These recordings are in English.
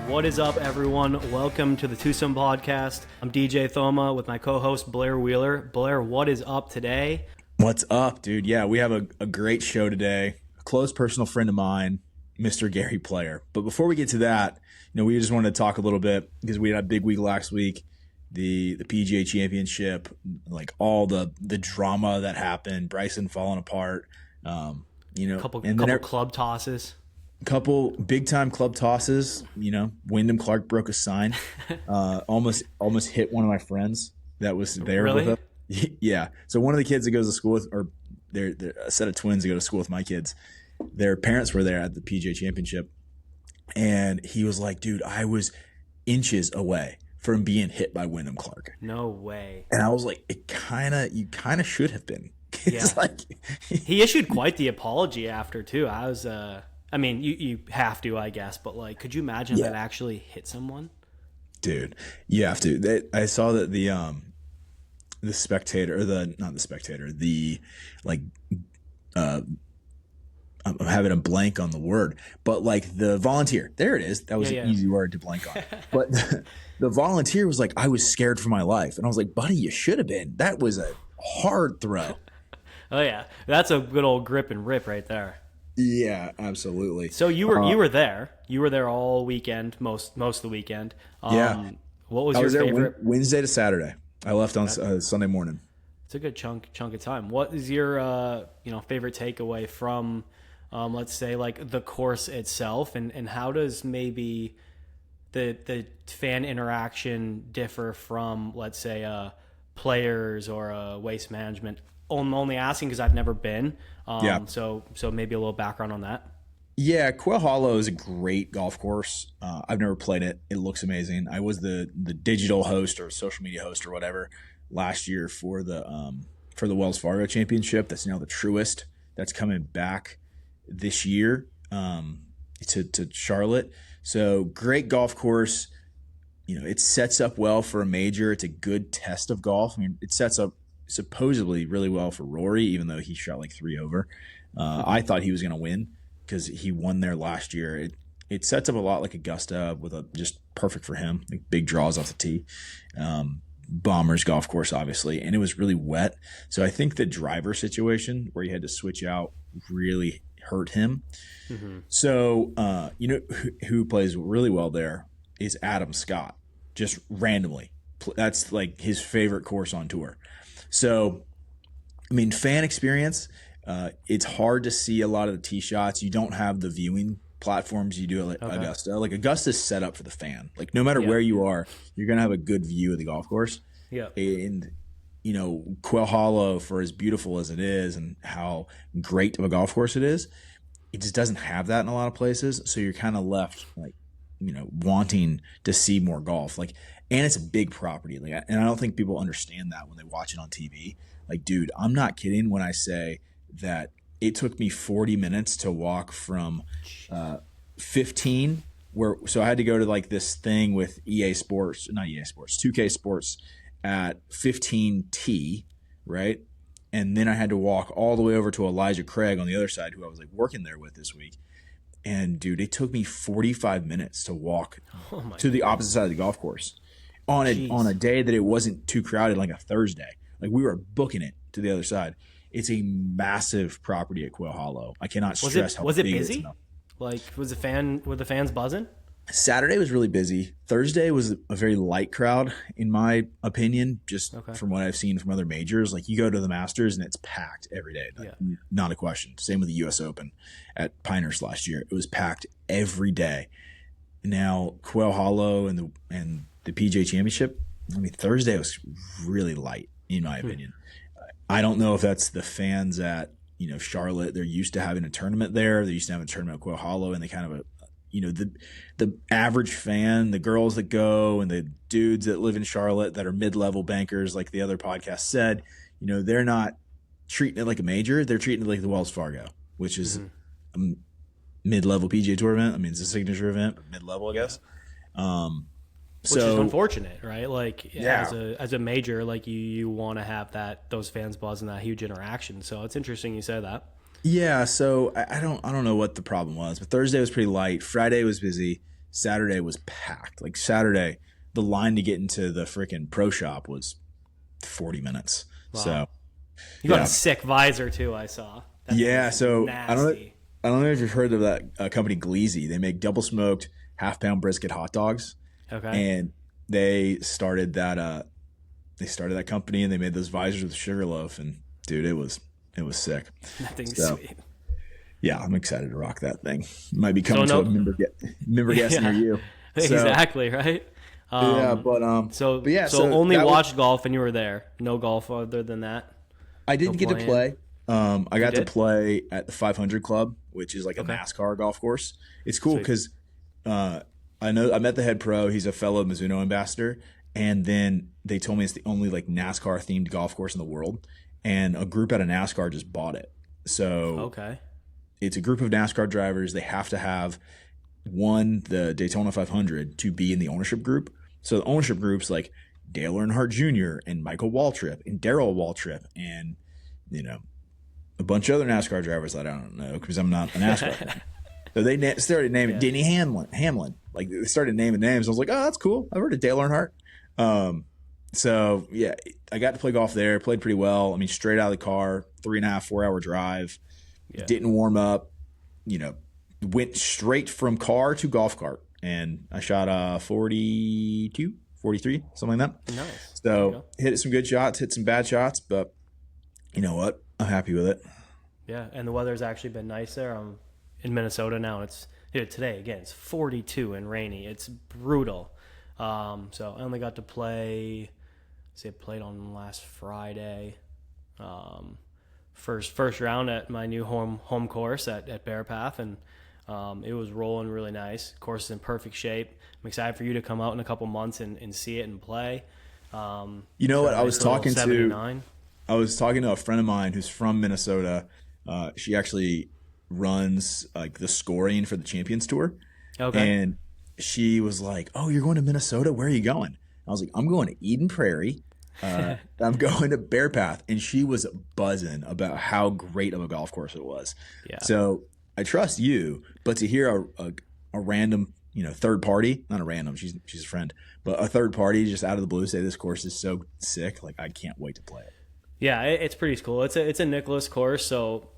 What is up, everyone? Welcome to the Twosome podcast. I'm DJ Thoma with my co-host Blair Wheeler. Blair, what is up today? What's up, dude? Yeah, we have a great show today. A close personal friend of mine, Mr. Gary Player. But before we get to that, we just wanted to talk a little bit because we had a big week last week. The PGA Championship, like all the drama that happened, Bryson falling apart. Couple club tosses. Couple big time club tosses. Wyndham Clark broke a sign. Almost hit one of my friends that was there Really? with us. Yeah. So one of the kids that goes to school with, or they're a set of twins that go to school with my kids, their parents were there at the PGA Championship, and he was like, "Dude, I was inches away from being hit by Wyndham Clark." No way. And I was like, you kind of should have been. It's Yeah. He issued quite the apology after too. I was you have to, I guess, but like, could you imagine that actually hit someone? Dude, you have to. I saw that the spectator, or not the spectator, I'm having a blank on the word, but like the volunteer, there it is. That was an easy word to blank on. But the volunteer was like, I was scared for my life. And I was like, buddy, you should have been. That was a hard throw. Oh yeah. That's a good old grip and rip right there. Yeah, absolutely. So you were there. You were there all weekend, most of the weekend. Yeah. What was I your was there favorite? Wednesday to Saturday. I left on Sunday morning. It's a good chunk of time. What is your favorite takeaway from let's say like the course itself, and how does maybe the fan interaction differ from, let's say, players or waste management? I'm only asking because I've never been. So maybe a little background on that. Yeah, Quail Hollow is a great golf course. I've never played it. It looks amazing. I was the digital host or social media host or whatever last year for the Wells Fargo Championship. That's now the Truist. That's coming back this year to Charlotte. So great golf course. It sets up well for a major. It's a good test of golf. I mean, it sets up supposedly really well for Rory, even though he shot like 3 over. I thought he was going to win because he won there last year. It sets up a lot like Augusta, with just perfect for him, like big draws off the tee. Bombers golf course, obviously, and it was really wet. So I think the driver situation where he had to switch out really hurt him. Mm-hmm. So who plays really well there is Adam Scott, just randomly. That's like his favorite course on tour. So, I mean, fan experience, it's hard to see a lot of the tee shots. You don't have the viewing platforms you do at Augusta. Like, Augusta's set up for the fan. Like, no matter where you are, you're going to have a good view of the golf course. Yeah. And, Quail Hollow, for as beautiful as it is and how great of a golf course it is, it just doesn't have that in a lot of places. So you're kind of left, like, wanting to see more golf. Like, and it's a big property. Like, and I don't think people understand that when they watch it on TV. Like, dude, I'm not kidding when I say that it took me 40 minutes to walk from 15 so I had to go to like this thing with EA Sports, not EA Sports, 2K Sports at 15T, right? And then I had to walk all the way over to Elijah Craig on the other side, who I was like working there with this week. And dude, it took me 45 minutes to walk to the opposite side of the golf course on a day that it wasn't too crowded, like a Thursday. Like, we were booking it to the other side. It's a massive property at Quail Hollow. I cannot stress how big it is. Was it busy? Like, were the fans buzzing? Saturday was really busy. Thursday was a very light crowd, in my opinion, just from what I've seen from other majors. Like, you go to the Masters and it's packed every day. Not a question. Same with the U.S. Open at Pinehurst last year. It was packed every day. Now, Quail Hollow and the PGA Championship, I mean, Thursday was really light, in my opinion. I don't know if that's the fans at Charlotte. They're used to having a tournament there. They're used to having a tournament at Quail Hollow, and they kind of the average fan, the girls that go and the dudes that live in Charlotte that are mid-level bankers, like the other podcast said, they're not treating it like a major. They're treating it like the Wells Fargo, which is a mid-level PGA Tour event. I mean, it's a signature event, but mid-level, I guess. Which is unfortunate, right? Like, as a major, like you want to have those fans buzz and that huge interaction. So it's interesting you say that. Yeah, so I don't know what the problem was, but Thursday was pretty light. Friday was busy. Saturday was packed. Like Saturday, the line to get into the freaking pro shop was 40 minutes. Wow. So You got a sick visor too, I saw. That thing yeah. is So nasty. I don't know if you've heard of that company Gleazy. They make double smoked half-pound brisket hot dogs, Okay. and they started that. They started that company, and they made those visors with Sugarloaf, and dude, it was sick. That thing's So, sweet. yeah, I'm excited to rock that thing. Might be coming So to a member guest near you. So, Exactly, right? yeah, So but yeah, so only that watched golf and you were there. No golf other than that. I didn't get to playing? play. I got to did? play at the 500 Club, which is like a Okay. NASCAR golf course. It's cool Sweet. because I met the head pro. He's a fellow Mizuno ambassador, and then they told me it's the only like NASCAR themed golf course in the world, and a group out of NASCAR just bought it. So Okay. it's a group of NASCAR drivers. They have to have won the Daytona 500 to be in the ownership group. So the ownership group's like Dale Earnhardt Jr. and Michael Waltrip and Darrell Waltrip and a bunch of other NASCAR drivers that I don't know because I'm not a NASCAR fan. So they started naming Denny Hamlin. Like they started naming names. I was like, oh, that's cool. I've heard of Dale Earnhardt. So yeah, I got to play golf there. Played pretty well. I mean, straight out of the car, 3.5, 4 hour drive. Yeah. Didn't warm up. Went straight from car to golf cart, and I shot 42, 43, something like that. Nice. So hit some good shots, hit some bad shots, but you know what? I'm happy with it. Yeah, and the weather's actually been nice there. I'm in Minnesota now. Today again. It's 42 and rainy. It's brutal. So I only got to play. I played on last Friday. First round at my new home course at Bear Path, and it was rolling really nice. Course is in perfect shape. I'm excited for you to come out in a couple months and see it and play. You know what? I was talking to a friend of mine who's from Minnesota. She actually runs like the scoring for the Champions Tour. Okay. And she was like, "Oh, you're going to Minnesota? Where are you going?" I was like, "I'm going to Eden Prairie. I'm going to Bear Path." And she was buzzing about how great of a golf course it was. Yeah. So I trust you, but to hear a random, third party, not a random, she's a friend, but a third party just out of the blue say this course is so sick, like I can't wait to play it. Yeah, it's pretty cool. It's a Nicklaus course, so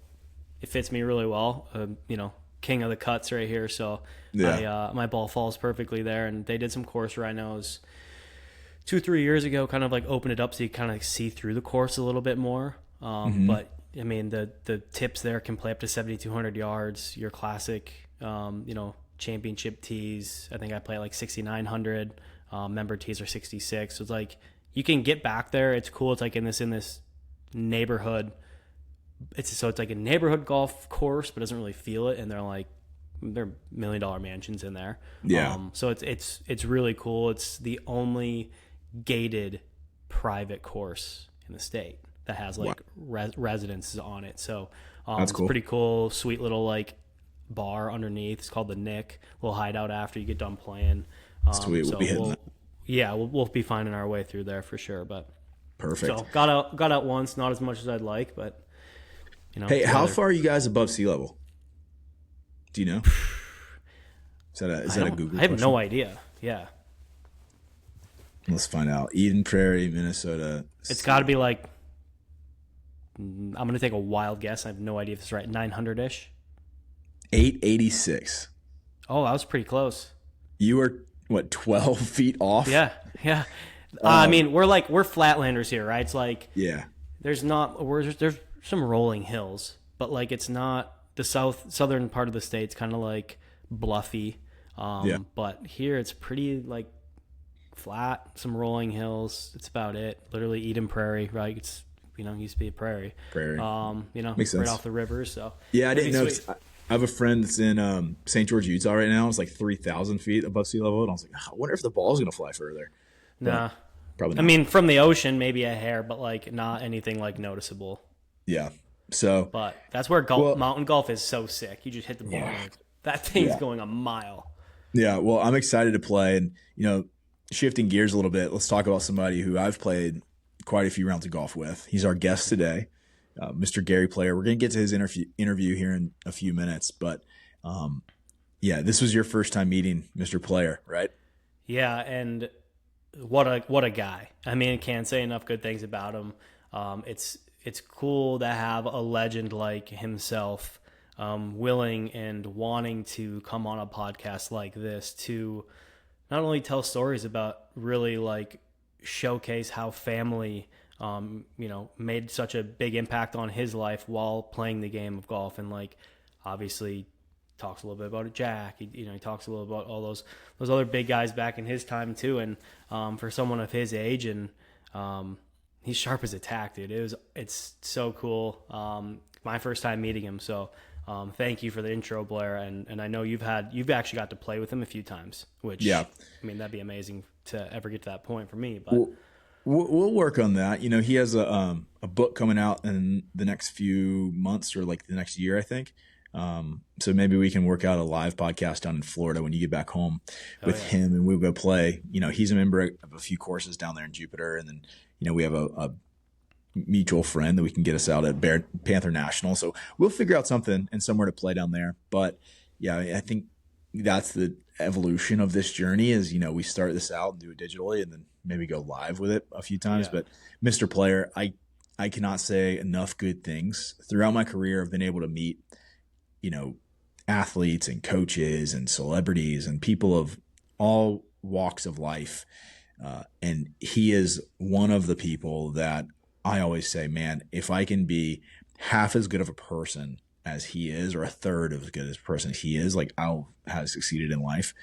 it fits me really well. King of the cuts right here, so Yeah. my ball falls perfectly there. And they did some course rhinos 2-3 years ago, kind of like open it up so you kind of see through the course a little bit more. But I mean, the tips there can play up to 7,200 yards. Your classic, championship tees. I think I play like 6,900. Member tees are 66. So it's like you can get back there. It's cool. It's like in this neighborhood. It's like a neighborhood golf course, but doesn't really feel it. And they're $1 million mansions in there. Yeah. So it's really cool. It's the only gated private course in the state that has like residences on it. So That's cool. It's pretty cool. Sweet little like bar underneath. It's called the Nick. Little hideout after you get done playing. Sweet. We'll be hitting that. Yeah, we'll be finding our way through there for sure. But Perfect. So got out once, not as much as I'd like, but Hey, how far are you guys above sea level? Do you know? Is that a Google? I have question? no idea. Yeah. Let's find out. Eden Prairie, Minnesota. It's got to be like, I'm going to take a wild guess. I have no idea if it's right. 900-ish. 886. Oh, that was pretty close. You were, 12 feet off? Yeah. I mean, we're flatlanders here, right? It's like, Yeah. there's some rolling hills, but like it's not the southern part of the state's kind of like bluffy. But here it's pretty like flat, some rolling hills. It's about it. Literally Eden Prairie, right? It's used to be a prairie. Makes right sense. off the river. So Yeah, I didn't know. sweet. I have a friend that's in St. George, Utah right now. It's like 3,000 feet above sea level. And I was like, I wonder if the ball's going to fly further. Nah. Probably I not. mean, from the ocean, maybe a hair, but like not anything like noticeable. Yeah. So, But that's where mountain golf is so sick. You just hit the ball. Yeah. And that thing's going a mile. yeah, well, I'm excited to play. And, shifting gears a little bit, let's talk about somebody who I've played quite a few rounds of golf with. He's our guest today, Mr. Gary Player. We're going to get to his interview here in a few minutes. But, Yeah, this was your first time meeting Mr. Player, right? Yeah, and what a guy. I mean, I can't say enough good things about him. It's cool to have a legend like himself willing and wanting to come on a podcast like this to not only tell stories about really like showcase how family made such a big impact on his life while playing the game of golf, and like obviously talks a little bit about Jack. He talks a little about all those other big guys back in his time too. And for someone of his age, and he's sharp as a tack, dude. It's so cool. My first time meeting him, so thank you for the intro, Blair. And I know you've actually got to play with him a few times, which Yeah. I mean, that'd be amazing to ever get to that point for me. But We'll work on that. You know, he has a book coming out in the next few months or like the next year, I think. So maybe we can work out a live podcast down in Florida when you get back home with him, and we'll go play. You know, he's a member of a few courses down there in Jupiter, and then we have a mutual friend that we can get us out at Panther National. So we'll figure out something and somewhere to play down there. But yeah, I think that's the evolution of this journey is, we start this out and do it digitally and then maybe go live with it a few times. Yeah. But Mr. Player, I cannot say enough good things. Throughout my career, I've been able to meet, athletes and coaches and celebrities and people of all walks of life. And he is one of the people that I always say, man, if I can be half as good of a person as he is, or a third of as good as a person as he is, like I'll have succeeded in life.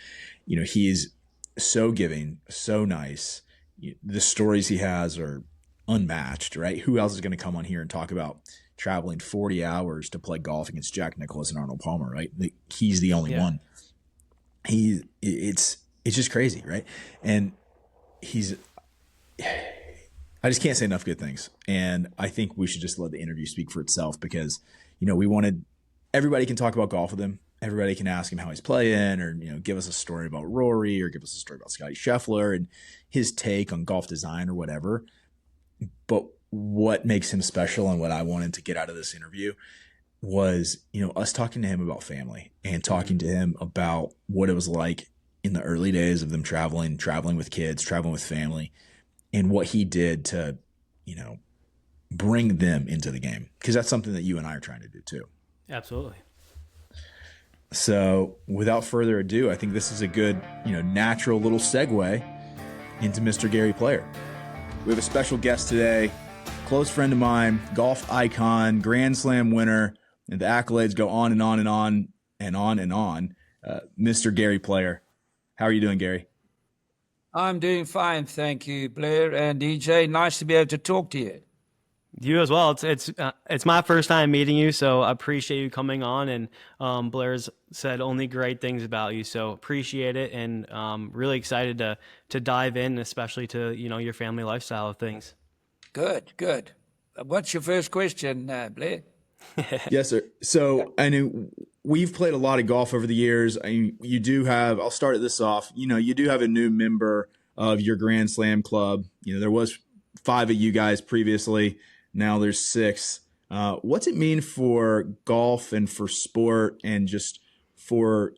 He is so giving, so nice. The stories he has are unmatched, right? Who else is going to come on here and talk about traveling 40 hours to play golf against Jack Nicklaus and Arnold Palmer, right? He's the only one. It's just crazy, right? And I just can't say enough good things. And I think we should just let the interview speak for itself because, we wanted everybody can talk about golf with him. Everybody can ask him how he's playing or, give us a story about Rory or give us a story about Scotty Scheffler and his take on golf design or whatever. But what makes him special and what I wanted to get out of this interview was, us talking to him about family and talking to him about what it was like in the early days of them traveling with kids, traveling with family, and what he did to, bring them into the game. Because that's something that you and I are trying to do too. Absolutely. So without further ado, I think this is a good, natural little segue into Mr. Gary Player. We have a special guest today, close friend of mine, golf icon, Grand Slam winner, and the accolades go on and on and on and on and on. Mr. Gary Player. How are you doing, Gary? I'm doing fine, thank you, Blair and DJ. Nice to be able to talk to you. You as well. It's my first time meeting you, so I appreciate you coming on. And Blair's said only great things about you, so appreciate it, and really excited to dive in, especially to your family lifestyle of things. Good. What's your first question, Blair? Yes, sir. So I know we've played a lot of golf over the years. You do have. I'll start this off. You do have a new member of your Grand Slam club. There was 5 of you guys previously. Now there's 6. What's it mean for golf and for sport and just for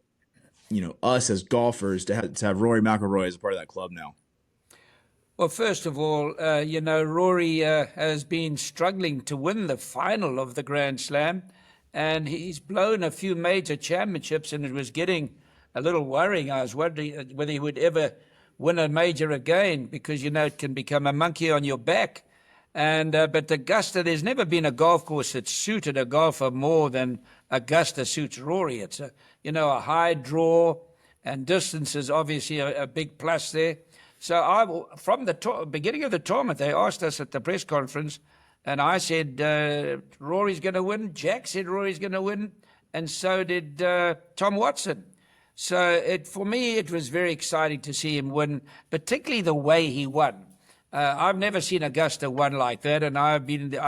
us as golfers to have Rory McIlroy as a part of that club now? Well, first of all, Rory has been struggling to win the final of the Grand Slam, and he's blown a few major championships, and it was getting a little worrying. I was wondering whether he would ever win a major again because, it can become a monkey on your back. And but Augusta, there's never been a golf course that suited a golfer more than Augusta suits Rory. It's a high draw, and distance is obviously a big plus there. So from the beginning of the tournament, they asked us at the press conference, and I said Rory's going to win. Jack said Rory's going to win, and so did Tom Watson. So for me, it was very exciting to see him win, particularly the way he won. I've never seen Augusta won like that, and I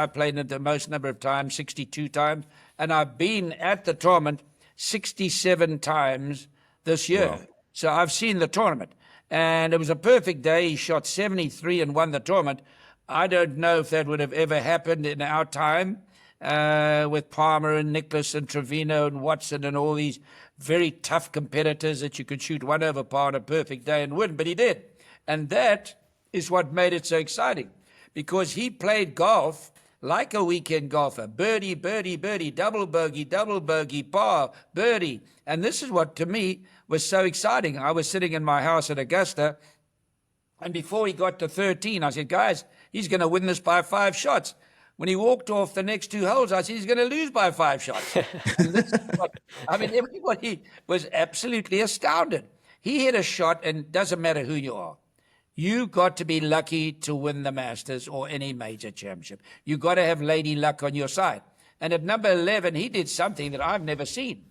played it the most number of times, 62 times, and I've been at the tournament 67 times this year. Wow. So I've seen the tournament, and it was a perfect day. He shot 73 and won the tournament. I don't know if that would have ever happened in our time, with Palmer and Nicholas and Trevino and Watson and all these very tough competitors that you could shoot one over par on a perfect day and win, but he did. And that is what made it so exciting, because he played golf like a weekend golfer. Birdie, birdie, birdie, double bogey, par, birdie. And this is what, to me, was so exciting. I was sitting in my house at Augusta, and before he got to 13, I said, guys, he's going to win this by 5 shots. When he walked off the next 2 holes, I said, he's going to lose by 5 shots. And this is what, I mean, everybody was absolutely astounded. He hit a shot, and it doesn't matter who you are. You got to be lucky to win the Masters or any major championship. You got to have lady luck on your side. And at number 11, he did something that I've never seen.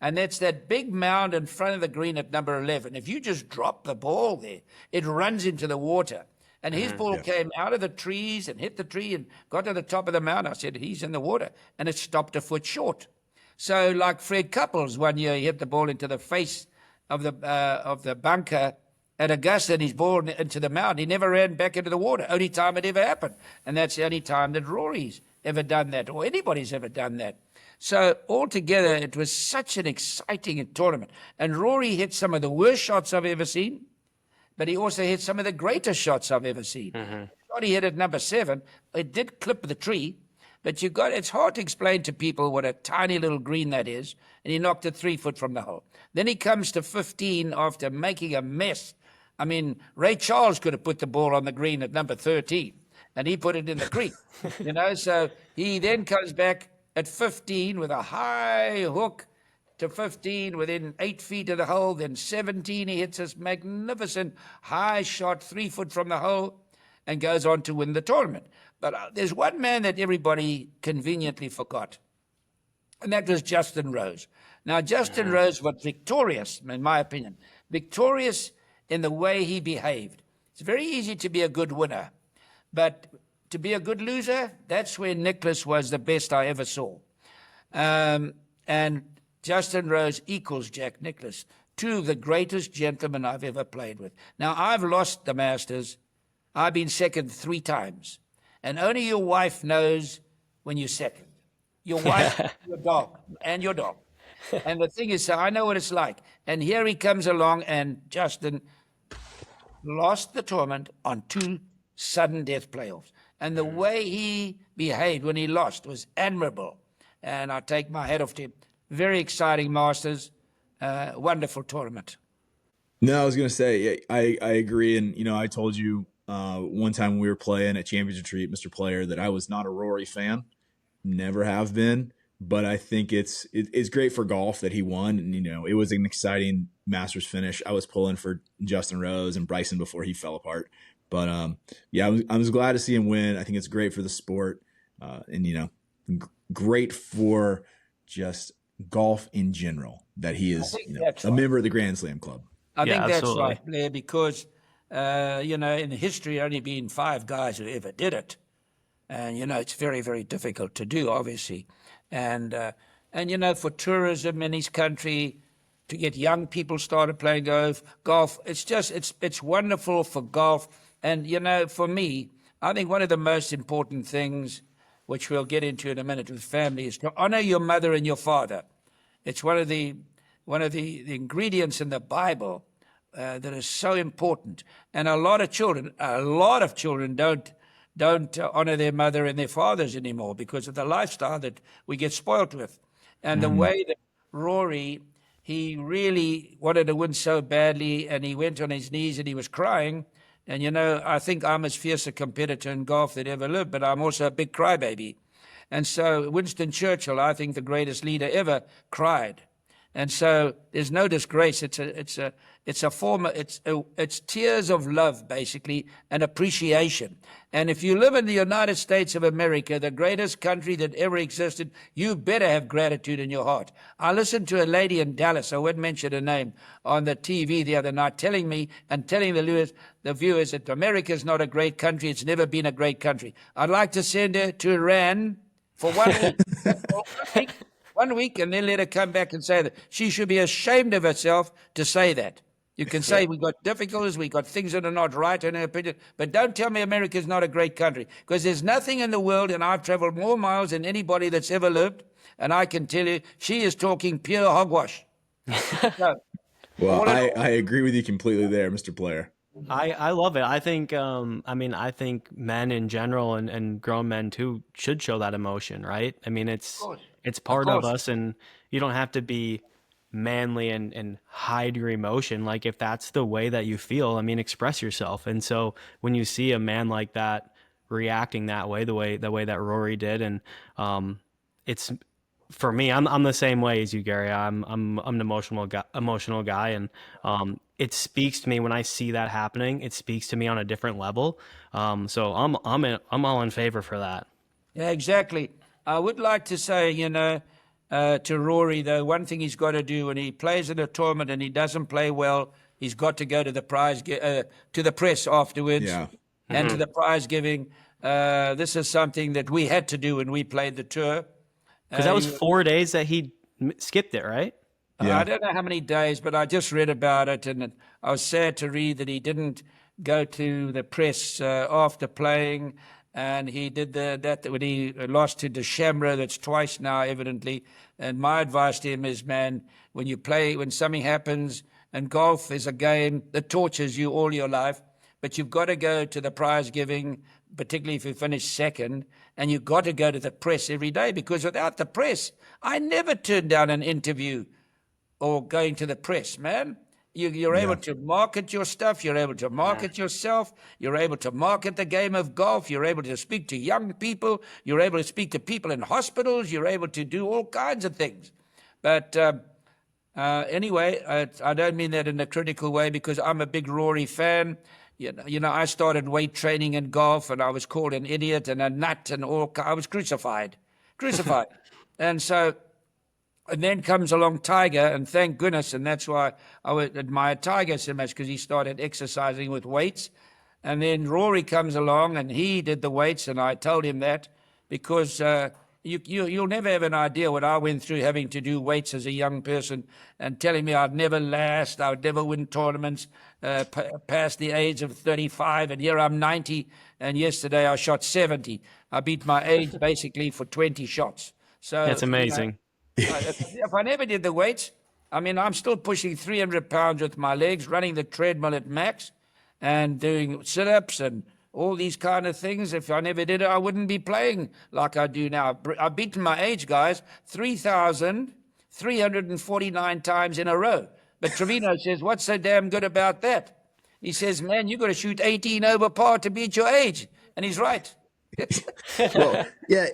And that's that big mound in front of the green at number 11. If you just drop the ball there, it runs into the water. And his ball came out of the trees and hit the tree and got to the top of the mound. I said, he's in the water. And it stopped a foot short. So like Fred Couples, one year he hit the ball into the face of the bunker at Augusta, and his ball into the mound. He never ran back into the water. Only time it ever happened. And that's the only time that Rory's ever done that, or anybody's ever done that. So altogether, it was such an exciting tournament. And Rory hit some of the worst shots I've ever seen, but he also hit some of the greatest shots I've ever seen. The shot he hit at number 7, it did clip the tree, but it's hard to explain to people what a tiny little green that is, and he knocked it 3 foot from the hole. Then he comes to 15 after making a mess. I mean, Ray Charles could have put the ball on the green at number 13, and he put it in the creek, So he then comes back at 15 with a high hook to 15 within 8 feet of the hole. Then 17, he hits this magnificent high shot 3 foot from the hole and goes on to win the tournament. But there's one man that everybody conveniently forgot, and that was Justin Rose. Now, Justin Rose was victorious, in my opinion, victorious in the way he behaved. It's very easy to be a good winner, but to be a good loser, that's where Nicholas was the best I ever saw. And Justin Rose equals Jack Nicklaus, 2 of the greatest gentlemen I've ever played with. Now, I've lost the Masters. I've been second 3 times. And only your wife knows when you're second. Your wife, your dog, and your dog. And the thing is, so I know what it's like. And here he comes along, and Justin lost the tournament on 2 sudden death playoffs. And the way he behaved when he lost was admirable. And I take my hat off to him. Very exciting Masters, wonderful tournament. No, I was going to say, I agree. And, I told you one time when we were playing at Championship Retreat, Mr. Player, that I was not a Rory fan, never have been. But I think it's great for golf that he won. And, it was an exciting Masters finish. I was pulling for Justin Rose and Bryson before he fell apart. But, I was glad to see him win. I think it's great for the sport and, great for just golf in general that he is a member of the Grand Slam Club. I think that's absolutely right, Blair, because, in history, only been 5 guys who ever did it. And, it's very, very difficult to do, obviously. And for tourism in his country, to get young people started playing golf, it's wonderful for golf. And, for me, I think one of the most important things, which we'll get into in a minute with family, is to honor your mother and your father. It's one of the ingredients in the Bible that is so important. And a lot of children don't honor their mother and their fathers anymore because of the lifestyle that we get spoiled with. And the way that Rory, he really wanted to win so badly, and he went on his knees and he was crying. And, I think I'm as fierce a competitor in golf that ever lived, but I'm also a big crybaby. And so Winston Churchill, I think the greatest leader ever, cried. And so there's no disgrace. It's tears of love, basically, and appreciation. And if you live in the United States of America, the greatest country that ever existed, you better have gratitude in your heart. I listened to a lady in Dallas, I won't mention her name, on the TV the other night, telling me and telling the viewers that America is not a great country. It's never been a great country. I'd like to send her to Iran for 1 week. 1 week, and then let her come back and say that. She should be ashamed of herself to say that. You can say we got difficulties, we got things that are not right in our opinion, but don't tell me America's not a great country, because there's nothing in the world, and I've traveled more miles than anybody that's ever lived, and I can tell you, she is talking pure hogwash. So, Well, all in I agree with you completely there, Mr. Player. I love it. I think I think men in general and grown men too should show that emotion, right? I mean course. it's part of course. us, and you don't have to be manly and hide your emotion. Like if that's the way that you feel, I mean express yourself. And so when you see a man like that reacting that way, the way that Rory did, and it's for me, I'm the same way as you, Gary. I'm an emotional guy, and it speaks to me when I see that happening. It speaks to me on a different level. So I'm all in favor for that. Yeah, exactly. I would like to say, to Rory, though, one thing he's got to do when he plays in a tournament and he doesn't play well, he's got to go to the to the press afterwards, Yeah. and to the prize giving. This is something that we had to do when we played the tour. Because that was 4 days that he skipped it, right? Yeah. I don't know how many days, but I just read about it, and I was sad to read that he didn't go to the press after playing, and he did that when he lost to DeChambeau. That's twice now, evidently. And my advice to him is, man, when you play, when something happens, and golf is a game that tortures you all your life, but you've got to go to the prize giving, particularly if you finish second, and you've got to go to the press every day, because without the press, I never turned down an interview or going to the press, man. You're able to market your stuff. You're able to market yourself. You're able to market the game of golf. You're able to speak to young people. You're able to speak to people in hospitals. You're able to do all kinds of things. But anyway, I don't mean that in a critical way, because I'm a big Rory fan. I started weight training in golf, and I was called an idiot and a nut and all. I was crucified. And so, and then comes along Tiger, and thank goodness, and that's why I would admire Tiger so much, because he started exercising with weights. And then Rory comes along, and he did the weights, and I told him that, because you'll never have an idea what I went through having to do weights as a young person, and telling me I'd never last, I would never win tournaments past the age of 35, and here I'm 90, and yesterday I shot 70. I beat my age basically for 20 shots. So That's amazing. If I never did the weights, I mean, I'm still pushing 300 pounds with my legs, running the treadmill at max, and doing sit-ups and all these kind of things. If I never did it, I wouldn't be playing like I do now. I've beaten my age, guys, 3,349 times in a row. But Trevino says, what's so damn good about that? He says, man, you got to shoot 18 over par to beat your age. And he's right. Well, yeah,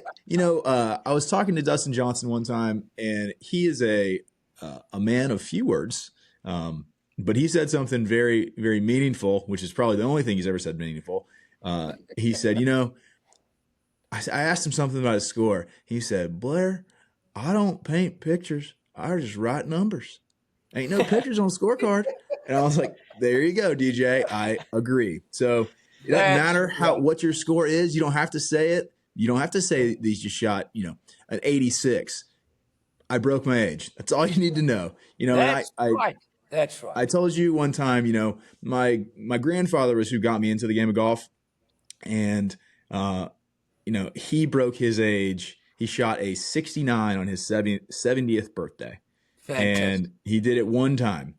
I was talking to Dustin Johnson one time, and he is a man of few words, but he said something very, very meaningful, which is probably the only thing he's ever said meaningful. He said, I asked him something about his score. He said, Blair, I don't paint pictures. I just write numbers. Ain't no pictures on a scorecard. And I was like, there you go, DJ. I agree. So it doesn't matter what your score is. You don't have to say it. You don't have to say these just shot, an 86. I broke my age. That's all you need to know. That's right. That's right. I told you one time, my grandfather was who got me into the game of golf, and he broke his age. He shot a 69 on his 70th birthday. Fantastic. And he did it one time.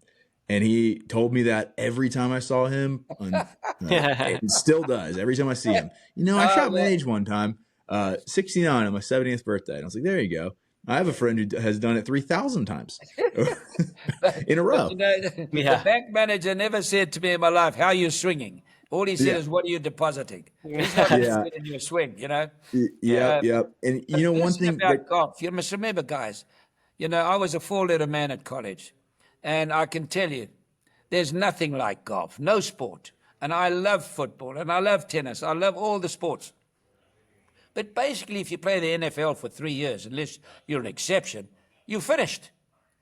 And he told me that every time I saw him, and still does every time I see him. I shot my age one time, 69 on my 70th birthday. And I was like, there you go. I have a friend who has done it 3,000 times in a row. The bank manager never said to me in my life, how are you swinging? All he said is, what are you depositing? He's not interested in your swing, Yep. And one thing about golf, you must remember, guys, I was a 4-letter man at college. And I can tell you, there's nothing like golf, no sport. And I love football, and I love tennis. I love all the sports. But basically, if you play the NFL for 3 years, unless you're an exception, you're finished.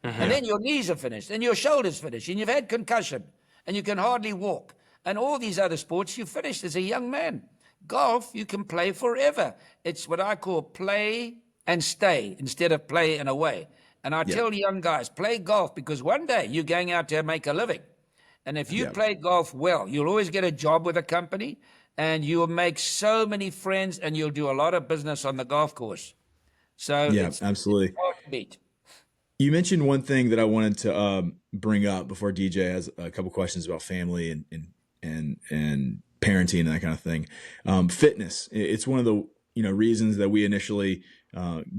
And then your knees are finished, and your shoulders finished, and you've had concussion, and you can hardly walk. And all these other sports, you're finished as a young man. Golf, you can play forever. It's what I call play and stay instead of play and away. And I tell young guys, play golf, because one day you're going out to make a living. And if you Yeah. play golf well, you'll always get a job with a company, and you'll make so many friends, and you'll do a lot of business on the golf course. So Yeah, it's absolutely. hard to beat. You mentioned one thing that I wanted to bring up before DJ has a couple questions about family and parenting and that kind of thing. Fitness. It's one of the reasons that we initially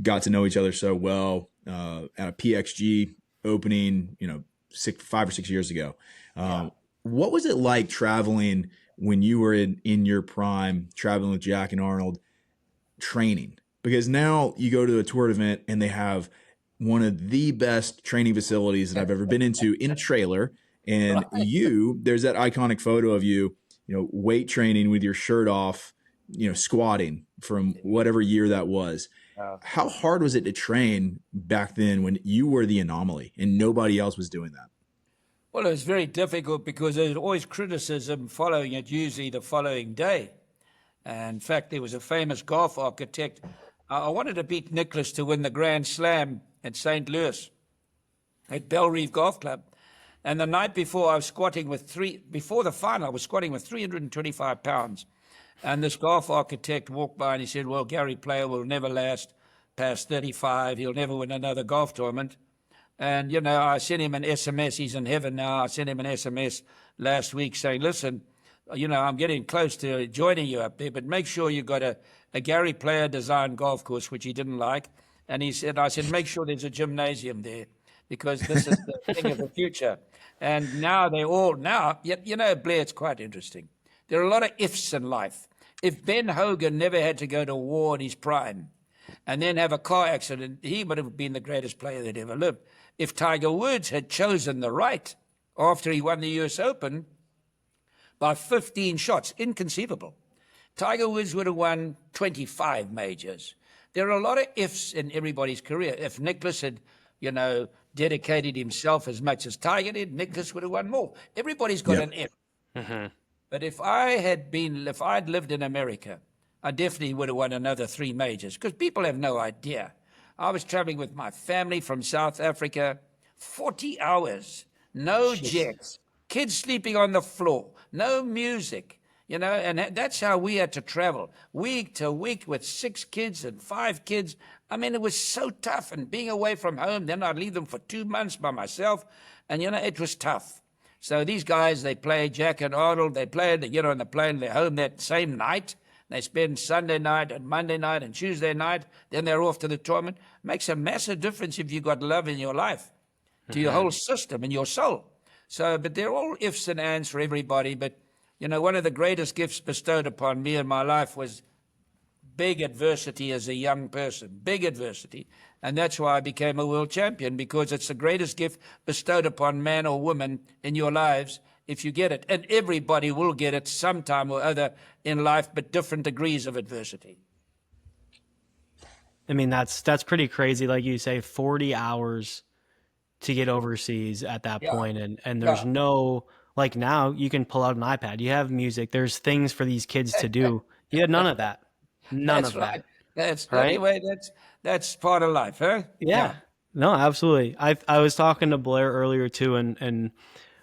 got to know each other so well at a PXG opening 5 or 6 years ago. What was it like traveling when you were in your prime, traveling with Jack and Arnold, training? Because now you go to a tour event and they have one of the best training facilities that I've ever been into in a trailer. And there's that iconic photo of you, weight training with your shirt off, squatting from whatever year that was. How hard was it to train back then when you were the anomaly and nobody else was doing that? Well, it was very difficult because there's always criticism following it, usually the following day. And in fact, there was a famous golf architect. I wanted to beat Nicklaus to win the Grand Slam at St. Louis at Bell Reeve Golf Club. And the night before, I was squatting before the final, I was squatting with 325 pounds. And this golf architect walked by and he said, well, Gary Player will never last past 35. He'll never win another golf tournament. And, I sent him an SMS. He's in heaven now. I sent him an SMS last week saying, listen, I'm getting close to joining you up there, but make sure you got a Gary Player designed golf course, which he didn't like. And I said, make sure there's a gymnasium there because this is the thing of the future. And now Blair, it's quite interesting. There are a lot of ifs in life. If Ben Hogan never had to go to war in his prime and then have a car accident, he would have been the greatest player that ever lived. If Tiger Woods had chosen the right after he won the US Open by 15 shots, inconceivable, Tiger Woods would have won 25 majors. There are a lot of ifs in everybody's career. If Nicklaus had, dedicated himself as much as Tiger did, Nicklaus would have won more. Everybody's got an if. Mm-hmm. But if I'd lived in America, I definitely would have won another 3 majors because people have no idea. I was traveling with my family from South Africa, 40 hours, no jets, kids sleeping on the floor, no music, and that's how we had to travel week to week with 6 kids and 5 kids. I mean, it was so tough, and being away from home, then I'd leave them for 2 months by myself, and, it was tough. So these guys, they play Jack and Arnold, they get on the plane, they're home that same night. They spend Sunday night and Monday night and Tuesday night, then they're off to the tournament. Makes a massive difference if you've got love in your life, to your whole system and your soul. So, but they're all ifs and ands for everybody. But, one of the greatest gifts bestowed upon me in my life was big adversity as a young person, big adversity. And that's why I became a world champion, because it's the greatest gift bestowed upon man or woman in your lives if you get it. And everybody will get it sometime or other in life, but different degrees of adversity. I mean, that's pretty crazy. Like you say, 40 hours to get overseas at that point. And there's no, like now you can pull out an iPad. You have music. There's things for these kids to do. You had none of that. None of that. That's right. Anyway, that's part of life, huh? Yeah. No, absolutely. I was talking to Blair earlier too, and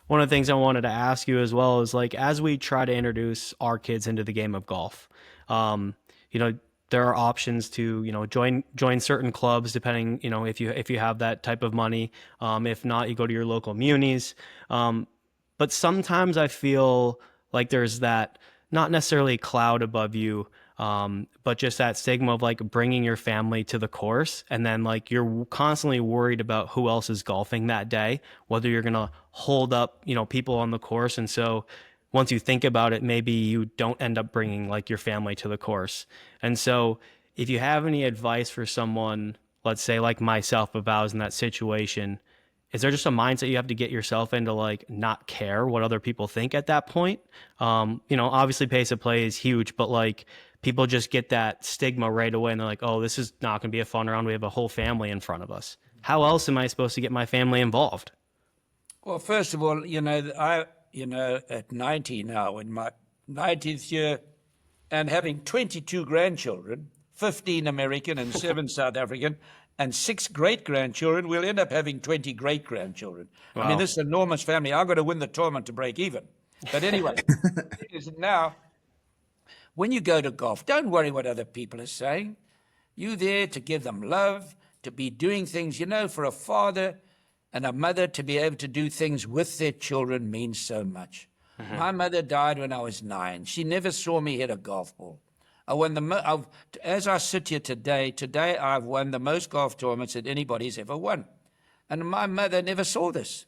one of the things I wanted to ask you as well is, like, as we try to introduce our kids into the game of golf, there are options to, join certain clubs depending, if you have that type of money. If not, you go to your local munis. But sometimes I feel like there's that, not necessarily cloud above you, but just that stigma of like bringing your family to the course, and then like you're constantly worried about who else is golfing that day, whether you're going to hold up, people on the course. And so once you think about it, maybe you don't end up bringing like your family to the course. And so if you have any advice for someone, let's say like myself, if I was in that situation, is there just a mindset you have to get yourself into, like not care what other people think at that point? Obviously pace of play is huge, but like people just get that stigma right away and they're like, oh, this is not going to be a fun round. We have a whole family in front of us. How else am I supposed to get my family involved? Well, first of all, at 90 now, in my 90th year, and having 22 grandchildren, 15 American and 7 South African, and 6 great-grandchildren, we'll end up having 20 great-grandchildren. I mean, Wow. this is an enormous family. I've got to win the tournament to break even. But anyway, now, when you go to golf, don't worry what other people are saying. You're there to give them love, to be doing things. You know, for a father and a mother to be able to do things with their children means so much. My mother died when I was 9. She never saw me hit a golf ball. As I sit here today I've won the most golf tournaments that anybody's ever won. And my mother never saw this.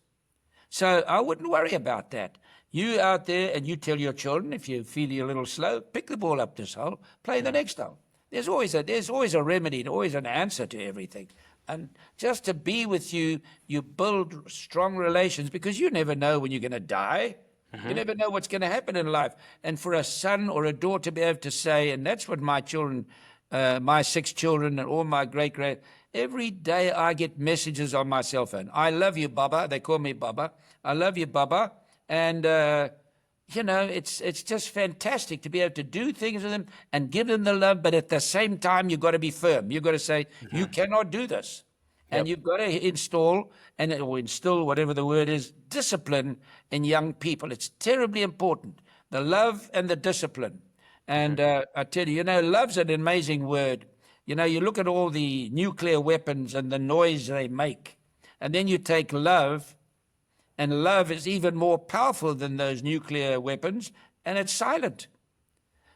So I wouldn't worry about that. You out there, and you tell your children, if you feel you're a little slow, pick the ball up this hole, play the next hole. There's always a remedy, and always an answer to everything. And just to be with you, you build strong relations, because you never know when you're going to die. You never know what's going to happen in life. And for a son or a daughter to be able to say, and that's what my children, my 6 children and all my great, every day I get messages on my cell phone. I love you, Baba. They call me Baba. I love you, Baba. And, you know, it's just fantastic to be able to do things with them and give them the love. But at the same time, you've got to be firm. You've got to say, you cannot do this. And you've got to instill, whatever the word is, discipline in young people. It's terribly important, the love and the discipline. And I tell you, love's an amazing word. You know, you look at all the nuclear weapons and the noise they make, and then you take love, and love is even more powerful than those nuclear weapons, and it's silent.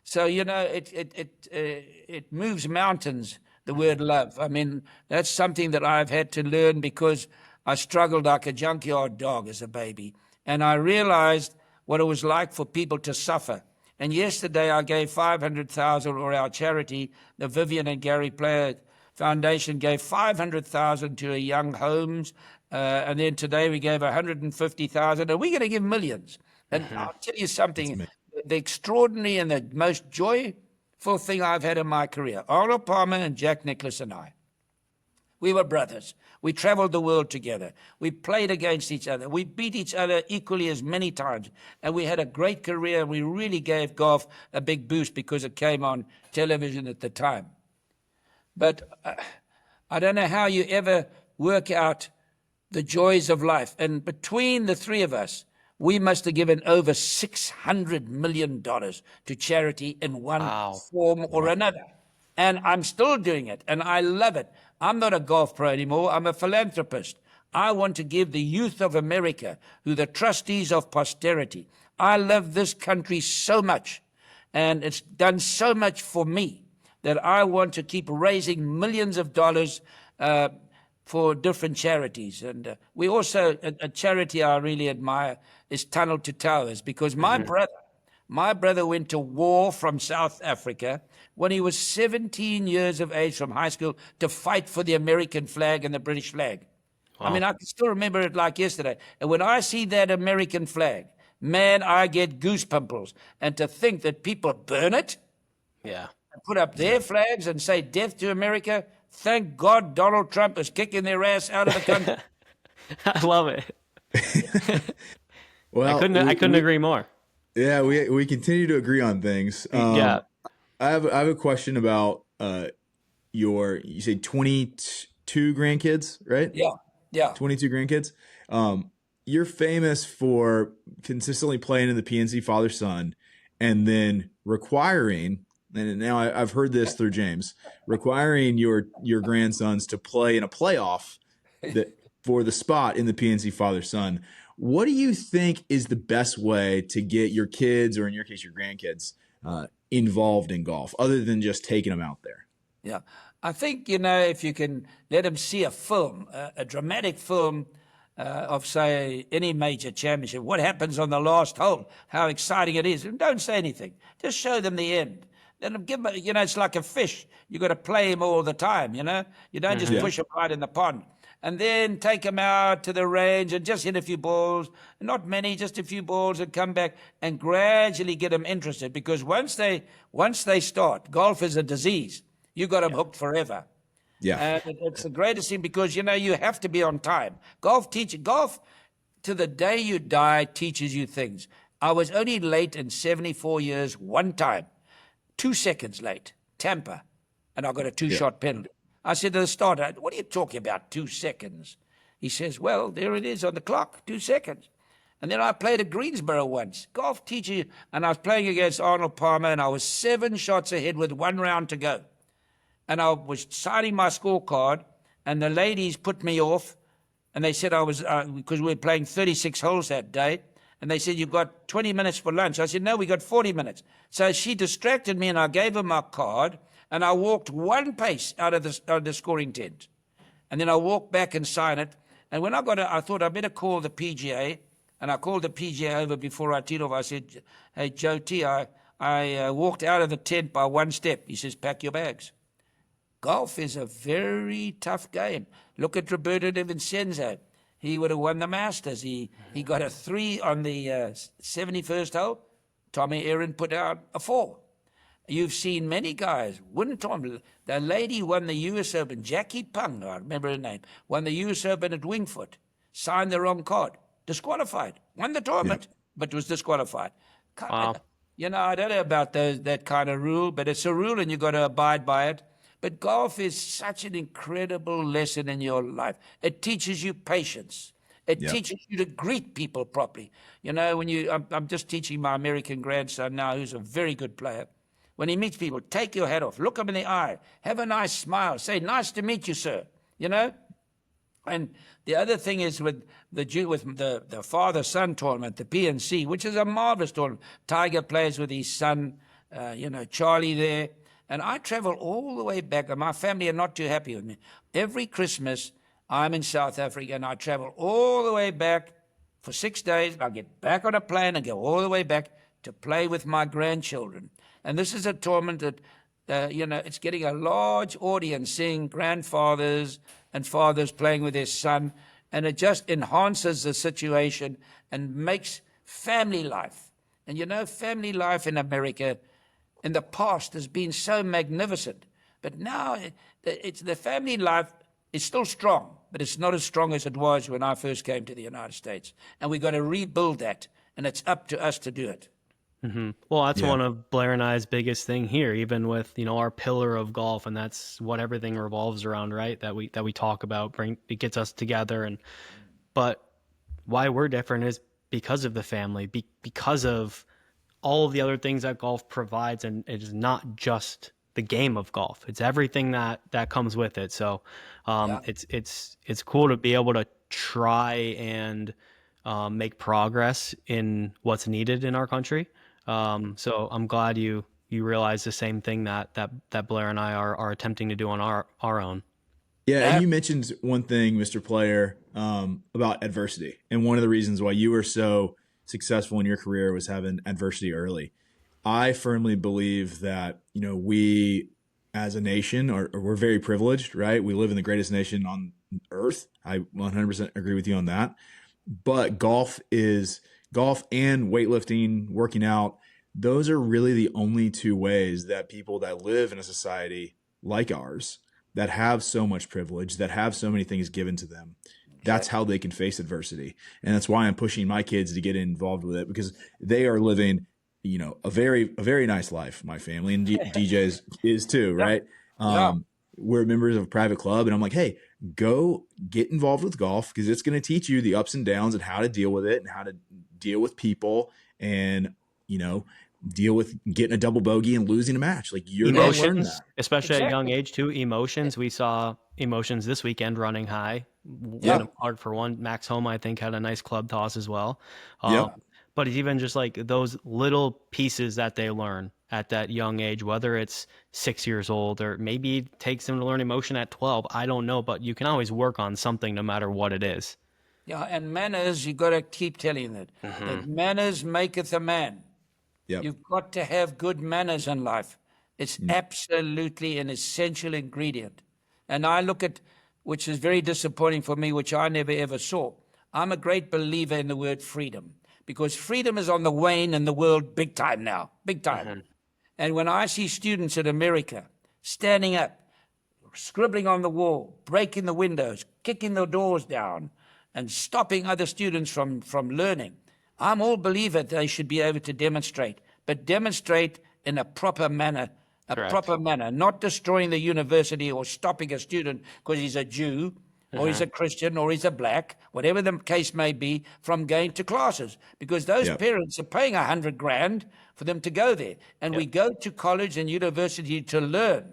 So, you know, it moves mountains, the word love. I mean, that's something that I've had to learn, because I struggled like a junkyard dog as a baby. And I realized what it was like for people to suffer. And yesterday I gave 500,000, or our charity, the Vivian and Gary Player Foundation, gave 500,000 to a young homes. And then today we gave 150,000, and we're going to give millions. And I'll tell you something, the extraordinary and the most joyful thing I've had in my career, Arnold Palmer and Jack Nicklaus and I, we were brothers. We traveled the world together. We played against each other. We beat each other equally as many times. And we had a great career. We really gave golf a big boost because it came on television at the time. But I don't know how you ever work out the joys of life. And between the 3 of us, we must have given over $600 million to charity in one form or another. And I'm still doing it, and I love it. I'm not a golf pro anymore. I'm a philanthropist. I want to give the youth of America, who are the trustees of posterity. I love this country so much, and it's done so much for me, that I want to keep raising millions of dollars for different charities. And we also, a charity I really admire is Tunnel to Towers, because my brother went to war from South Africa when he was 17 years of age from high school to fight for the American flag and the British flag. Wow. I mean, I can still remember it like yesterday. And when I see that American flag, man, I get goosepimples. And to think that people burn it, and put up their flags and say death to America, thank God Donald Trump is kicking their ass out of the country. I love it. Well, I couldn't agree more. Yeah, we continue to agree on things. I have a question about you say 22 grandkids, right? Yeah. 22 grandkids. You're famous for consistently playing in the PNC father-son, and then requiring, and now I've heard this through James, requiring your grandsons to play in a playoff for the spot in the PNC father-son. What do you think is the best way to get your kids, or in your case, your grandkids, involved in golf, other than just taking them out there? Yeah. I think, if you can let them see a film, a dramatic film of, say, any major championship, what happens on the last hole, how exciting it is. And don't say anything. Just show them the end. Then give them, it's like a fish. You got to play him all the time, You don't just push him right in the pond. And then take them out to the range and just hit a few balls, not many, just a few balls, and come back and gradually get them interested. Because once they start, golf is a disease. You got them hooked forever. Yeah, and it's the greatest thing, because you have to be on time. Golf to the day you die teaches you things. I was only late in 74 years one time, 2 seconds late, Tampa, and I got a 2-shot penalty. I said to the starter, what are you talking about, 2 seconds? He says, well, there it is on the clock, 2 seconds. And then I played at Greensboro once. Golf teacher, and I was playing against Arnold Palmer, and I was 7 shots ahead with 1 round to go. And I was signing my scorecard, and the ladies put me off, and they said I was, because we were playing 36 holes that day, and they said, you've got 20 minutes for lunch. I said, no, we got 40 minutes. So she distracted me, and I gave her my card, and I walked 1 pace out of the scoring tent. And then I walked back and signed it. And when I got it, I thought I better call the PGA. And I called the PGA over before I teed off. I said, hey, Joe T, I walked out of the tent by 1 step. He says, pack your bags. Golf is a very tough game. Look at Roberto de Vincenzo. He would have won the Masters. He got a 3 on the 71st hole. Tommy Aaron put out a 4. You've seen many guys win tournament. The lady who won the U.S. Open, Jackie Pung, I remember her name, won the U.S. Open at Wingfoot, signed the wrong card, disqualified, won the tournament, but was disqualified. Wow. You know, I don't know about that kind of rule, but it's a rule and you've got to abide by it. But golf is such an incredible lesson in your life. It teaches you patience. It teaches you to greet people properly. You know, when I'm just teaching my American grandson now, who's a very good player. When he meets people, take your hat off, look him in the eye, have a nice smile, say, nice to meet you, sir, you know? And the other thing is with the father-son tournament, the PNC, which is a marvelous tournament. Tiger plays with his son, Charlie there. And I travel all the way back, and my family are not too happy with me. Every Christmas, I'm in South Africa, and I travel all the way back for 6 days. I'll get back on a plane and go all the way back to play with my grandchildren. And this is a tournament that, it's getting a large audience, seeing grandfathers and fathers playing with their son. And it just enhances the situation and makes family life. And family life in America in the past has been so magnificent. But now the family life is still strong, but it's not as strong as it was when I first came to the United States. And we've got to rebuild that, and it's up to us to do it. Mm-hmm. Well, that's one of Blair and I's biggest thing here, even with, our pillar of golf, and that's what everything revolves around, right? That we talk about, it gets us together. But why we're different is because of the family, because of all of the other things that golf provides, and it is not just the game of golf. It's everything that comes with it. So it's cool to be able to try and make progress in what's needed in our country. So I'm glad you realize the same thing that Blair and I are attempting to do on our own. Yeah, and you mentioned one thing, Mr. Player, about adversity. And one of the reasons why you were so successful in your career was having adversity early. I firmly believe that, we as a nation we're very privileged, right? We live in the greatest nation on earth. I 100% agree with you on that. But golf and weightlifting, working out, those are really the only 2 ways that people that live in a society like ours, that have so much privilege, that have so many things given to them, that's how they can face adversity. And that's why I'm pushing my kids to get involved with it, because they are living, a very nice life. My family and DJ's is too, right? We're members of a private club, and I'm like, hey, go get involved with golf, because it's going to teach you the ups and downs and how to deal with it and how to deal with people and, deal with getting a double bogey and losing a match. Like, you're going to learn that. Especially at a young age too. Emotions. We saw emotions this weekend running high. One hard for one. Max Homa, I think, had a nice club toss as well. But it's even just like those little pieces that they learn at that young age, whether it's 6 years old or maybe it takes them to learn emotion at 12. I don't know, but you can always work on something no matter what it is. Yeah, and manners, you got to keep telling that. That manners maketh a man. Yep. You've got to have good manners in life. It's absolutely an essential ingredient. And I look at, which is very disappointing for me, which I never ever saw. I'm a great believer in the word freedom, because freedom is on the wane in the world big time now, big time. And when I see students in America standing up, scribbling on the wall, breaking the windows, kicking the doors down, and stopping other students from learning, I'm all believer they should be able to demonstrate, but demonstrate in a proper manner a Correct. proper manner, not destroying the university or stopping a student because he's a Jew or he's a Christian or he's a black, whatever the case may be, from going to classes, because those parents are paying $100,000 for them to go there. And we go to college and university to learn,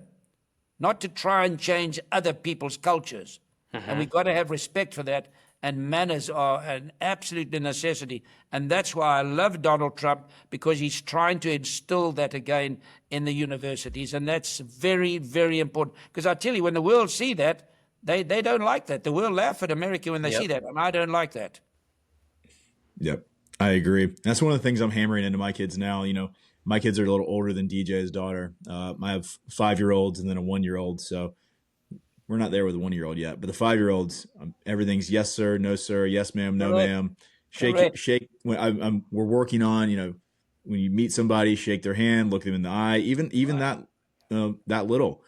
not to try and change other people's cultures. And we've got to have respect for that. And manners are an absolute necessity. And that's why I love Donald Trump, because he's trying to instill that again in the universities. And that's very, very important. Because I tell you, when the world see that, they don't like that. The world laugh at America when they see that. And I don't like that. Yep, I agree. That's one of the things I'm hammering into my kids now. You know, my kids are a little older than DJ's daughter. I have 5-year-olds and then a 1-year-old. So we're not there with a 1-year-old yet. But the 5-year-olds, everything's yes, sir, no, sir, yes, ma'am, no, ma'am. Shake. When we're working on, you know, when you meet somebody, shake their hand, look them in the eye, even that little.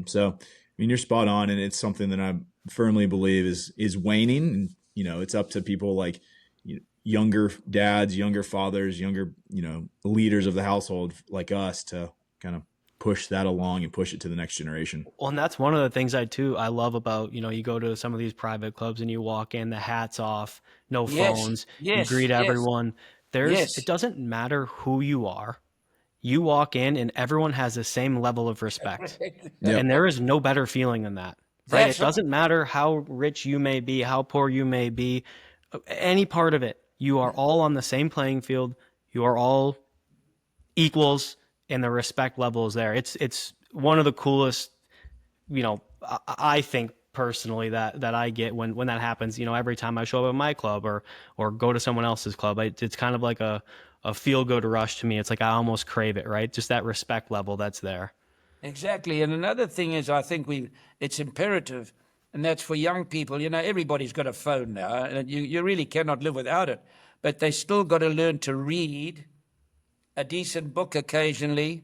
So I mean, you're spot on, and it's something that I firmly believe is waning. And, you know, it's up to people like, you know, younger dads, younger fathers, younger, you know, leaders of the household like us to kind of push that along and push it to the next generation. Well, and that's one of the things I love about, you know, you go to some of these private clubs and you walk in, the hat's off, no phones, you greet everyone. It doesn't matter who you are. You walk in and everyone has the same level of respect. And there is no better feeling than that. Right? It doesn't matter how rich you may be, how poor you may be, any part of it. You are all on the same playing field. You are all equals, and the respect level is there. It's one of the coolest, you know, I think personally that I get when that happens. You know, every time I show up at my club or go to someone else's club, it's kind of like a feel-good rush to me. It's like I almost crave it, right? Just that respect level that's there. Exactly. And another thing is, I think it's imperative, and that's for young people. You know, everybody's got a phone now, and you really cannot live without it. But they still got to learn to read a decent book occasionally,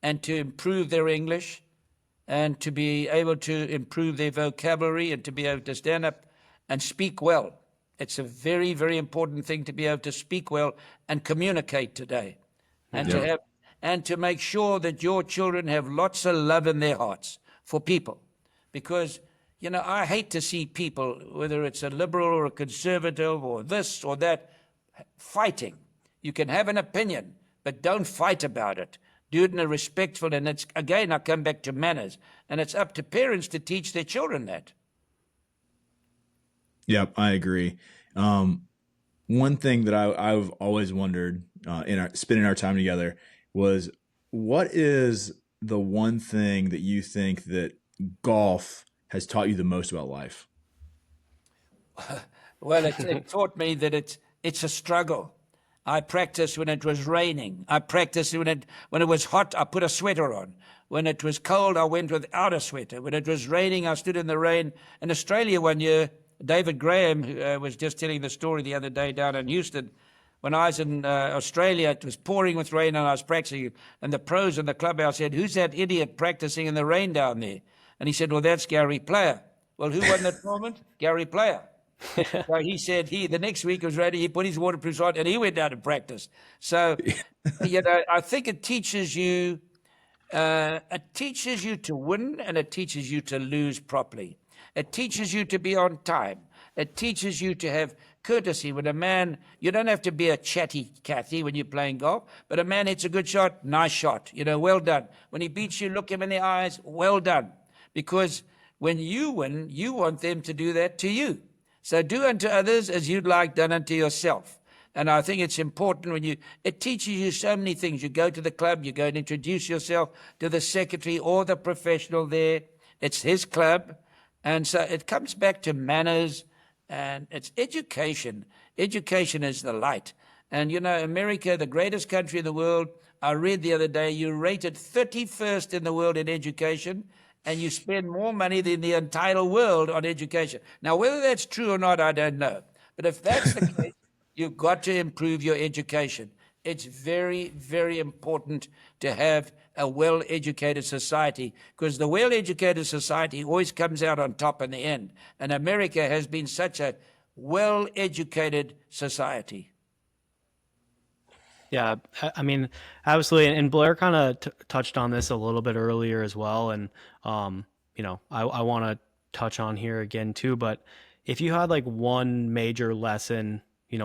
and to improve their English, and to be able to improve their vocabulary, and to be able to stand up and speak well. It's a very, very important thing to be able to speak well and communicate today, and to make sure that your children have lots of love in their hearts for people. Because, you know, I hate to see people, whether it's a liberal or a conservative or this or that, fighting. You can have an opinion, but don't fight about it. Do it in a respectful, and it's, again, I come back to manners, and it's up to parents to teach their children that. Yep, I agree. One thing that I've always wondered spending our time together was, what is the one thing that you think that golf has taught you the most about life? Well, it taught me that it's a struggle. I practiced when it was raining. I practiced when it was hot, I put a sweater on. When it was cold, I went without a sweater. When it was raining, I stood in the rain. In Australia one year, David Graham, who was just telling the story the other day down in Houston, when I was in Australia, it was pouring with rain and I was practicing. And the pros in the clubhouse said, "Who's that idiot practicing in the rain down there?" And he said, "Well, that's Gary Player." Well, who won the tournament? Gary Player. So he said the next week it was ready, he put his waterproofs on and he went down to practice. So, you know, I think it teaches you to win, and it teaches you to lose properly. It teaches you to be on time. It teaches you to have courtesy. When a man, you don't have to be a chatty Cathy when you're playing golf, but a man hits a good shot, nice shot, you know, well done. When he beats you, look him in the eyes, well done. Because when you win, you want them to do that to you. So do unto others as you'd like done unto yourself. And I think it's important it teaches you so many things. You go to the club, you go and introduce yourself to the secretary or the professional there. It's his club. And so it comes back to manners, and it's education. Education is the light. And, you know, America, the greatest country in the world, I read the other day, you're rated 31st in the world in education, and you spend more money than the entire world on education. Now, whether that's true or not, I don't know. But if that's the case, you've got to improve your education. It's very, very important to have a well-educated society, because the well-educated society always comes out on top in the end. And America has been such a well-educated society. Yeah, I mean, absolutely. And Blair kind of touched on this a little bit earlier as well. And, I want to touch on here again too. But if you had like one major lesson,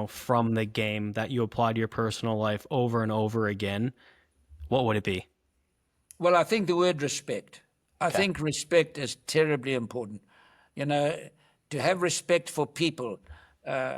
from the game that you applied to your personal life over and over again, what would it be? Well, I think the word respect. I Okay. think respect is terribly important. You know, to have respect for people,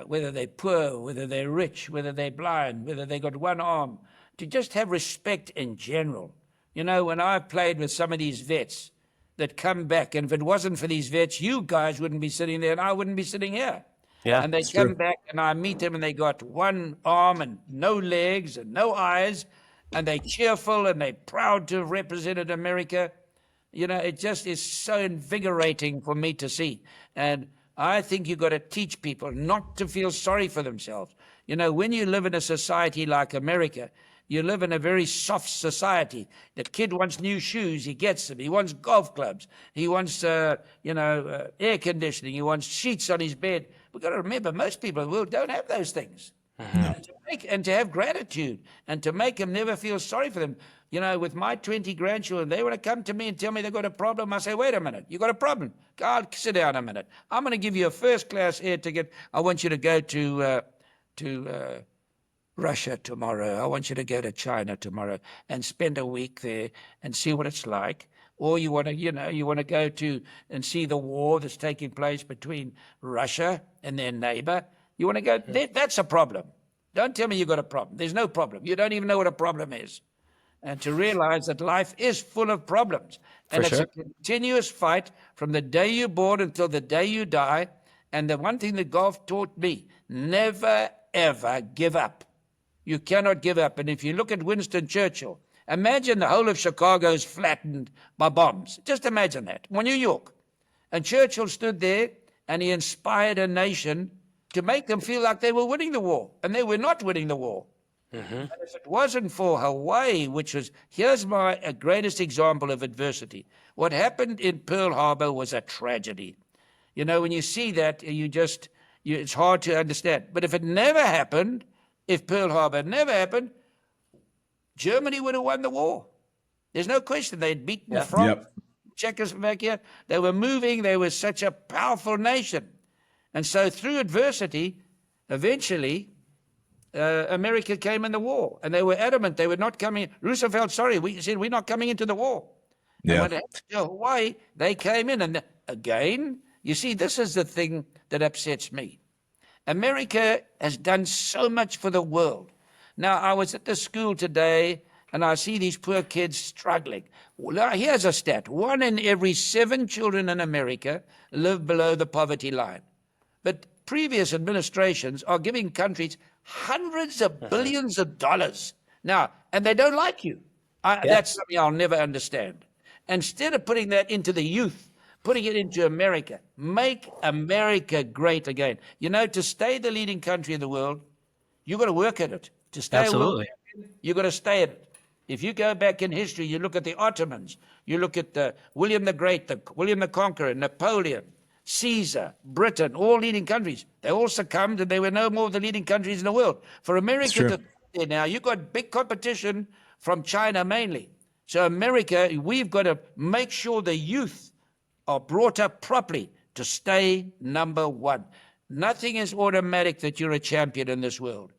whether they're poor, whether they're rich, whether they're blind, whether they got one arm, to just have respect in general. You know, when I've played with some of these vets that come back, and if it wasn't for these vets, you guys wouldn't be sitting there and I wouldn't be sitting here. Yeah, And they It's come true. back and I meet them and they got one arm and no legs and no eyes, and they're cheerful and they're proud to have represented America. You know, it just is so invigorating for me to see. And I think you've got to teach people not to feel sorry for themselves. You know, when you live in a society like America, you live in a very soft society. The kid wants new shoes, he gets them. He wants golf clubs. He wants, air conditioning. He wants sheets on his bed. We've got to remember, most people in the world don't have those things. No. And to have gratitude and to make them never feel sorry for them. You know, with my 20 grandchildren, they want to come to me and tell me they've got a problem. I say, wait a minute, you got a problem? God, sit down a minute. I'm going to give you a first-class air ticket. I want you to go to Russia tomorrow. I want you to go to China tomorrow and spend a week there and see what it's like. Or you want to go to and see the war that's taking place between Russia and their neighbor. You want to go, that's a problem. Don't tell me you've got a problem. There's no problem. You don't even know what a problem is. And to realize that life is full of problems. And it's a continuous fight from the day you're born until the day you die. And the one thing that golf taught me, never, ever give up. You cannot give up. And if you look at Winston Churchill, imagine the whole of Chicago is flattened by bombs. Just imagine that. Or New York. And Churchill stood there and he inspired a nation to make them feel like they were winning the war. And they were not winning the war. And if it wasn't for Hawaii, here's my greatest example of adversity. What happened in Pearl Harbor was a tragedy. You know, when you see that, it's hard to understand. But if it never happened, if Pearl Harbor never happened, Germany would have won the war. There's no question. They'd beaten France, Czechoslovakia. They were moving. They were such a powerful nation. And so through adversity, eventually, America came in the war, and they were adamant they were not coming. Roosevelt, we said we're not coming into the war. Yeah. And when it happened to Hawaii, they came in, and again, you see, this is the thing that upsets me. America has done so much for the world. Now, I was at the school today, and I see these poor kids struggling. Well, here's a stat: 1 in every 7 children in America live below the poverty line. But previous administrations are giving countries hundreds of billions of dollars now, and they don't like you. That's something I'll never understand. Instead of putting that into the youth, putting it into America, make America great again. You know, to stay the leading country in the world, you've got to work at it. To stay Absolutely. you've got to stay at it. If you go back in history, you look at the Ottomans, you look at William the Great, William the Conqueror, Napoleon, Caesar, Britain, all leading countries. They all succumbed, and they were no more the leading countries in the world. For America to there now, you've got big competition from China mainly. So America, we've got to make sure the youth are brought up properly to stay number one. Nothing is automatic that you're a champion in this world.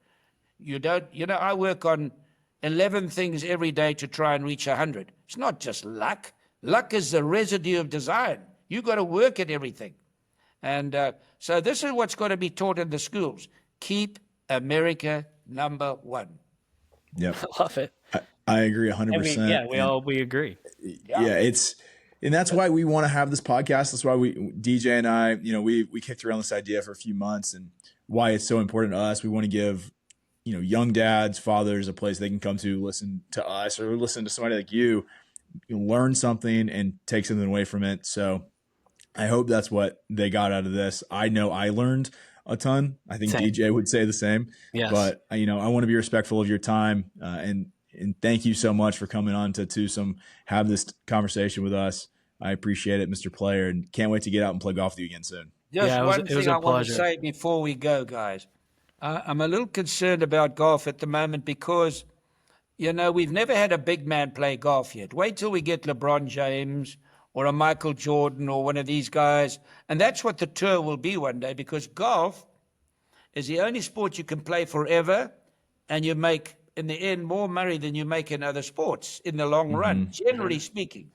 You don't, I work on 11 things every day to try and reach 100. It's not just luck. Luck is the residue of design. You've got to work at everything. And so this is what's got to be taught in the schools. Keep America number one. Yep. I love it. I agree 100%. I mean, we agree. Yeah, and that's why we want to have this podcast. That's why DJ and I, we kicked around this idea for a few months, and why it's so important to us. We want to give, young dads, fathers, a place they can come to listen to us or listen to somebody like you learn something and take something away from it. So I hope that's what they got out of this. I know I learned a ton. I think Same. DJ would say the same. Yes. But I want to be respectful of your time, and thank you so much for coming on to Twosome, have this conversation with us. I appreciate it, Mr. Player, and can't wait to get out and play golf with you again soon. Just Yeah, one it was thing a I want to pleasure. say before we go, guys. I'm a little concerned about golf at the moment because, we've never had a big man play golf yet. Wait till we get LeBron James or a Michael Jordan or one of these guys. And that's what the tour will be one day, because golf is the only sport you can play forever, and you make, in the end, more money than you make in other sports in the long run, generally speaking.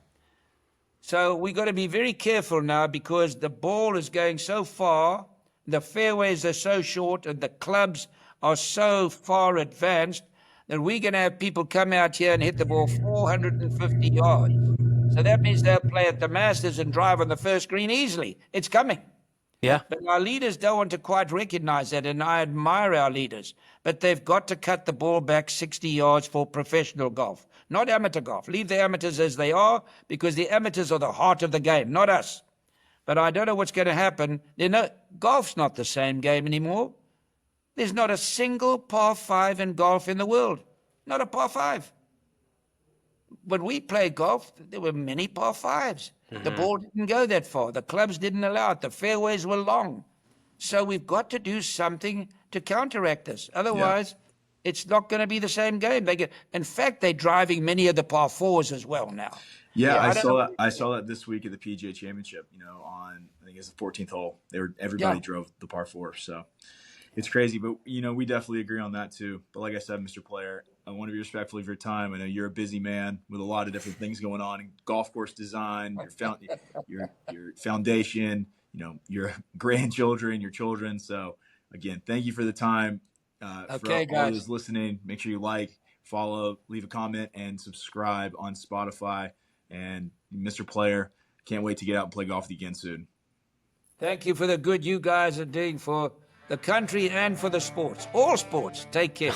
So we got to be very careful now, because the ball is going so far, the fairways are so short, and the clubs are so far advanced that we're going to have people come out here and hit the ball 450 yards. So that means they'll play at the Masters and drive on the first green easily. It's coming. Yeah. But our leaders don't want to quite recognize that, and I admire our leaders. But they've got to cut the ball back 60 yards for professional golf, not amateur golf. Leave the amateurs as they are, because the amateurs are the heart of the game, not us. But I don't know what's going to happen. Golf's not the same game anymore. There's not a single par 5 in golf in the world. Not a par 5. When we played golf, there were many par 5s. The ball didn't go that far. The clubs didn't allow it. The fairways were long. So we've got to do something to counteract this. Otherwise, it's not going to be the same game. In fact, they're driving many of the par 4s as well now. Yeah, I saw that this week at the PGA Championship. On, I think it's the 14th hole. Everybody drove the par 4. So it's crazy, but we definitely agree on that too. But like I said, Mr. Player, I want to be respectful of your time. I know you're a busy man with a lot of different things going on in golf course design, your foundation, your grandchildren, your children. So again, thank you for the time. For all those listening, make sure you like, follow, leave a comment, and subscribe on Spotify. And Mr. Player, can't wait to get out and play golf with you again soon. Thank you for the good you guys are doing for the country and for the sports. All sports. Take care.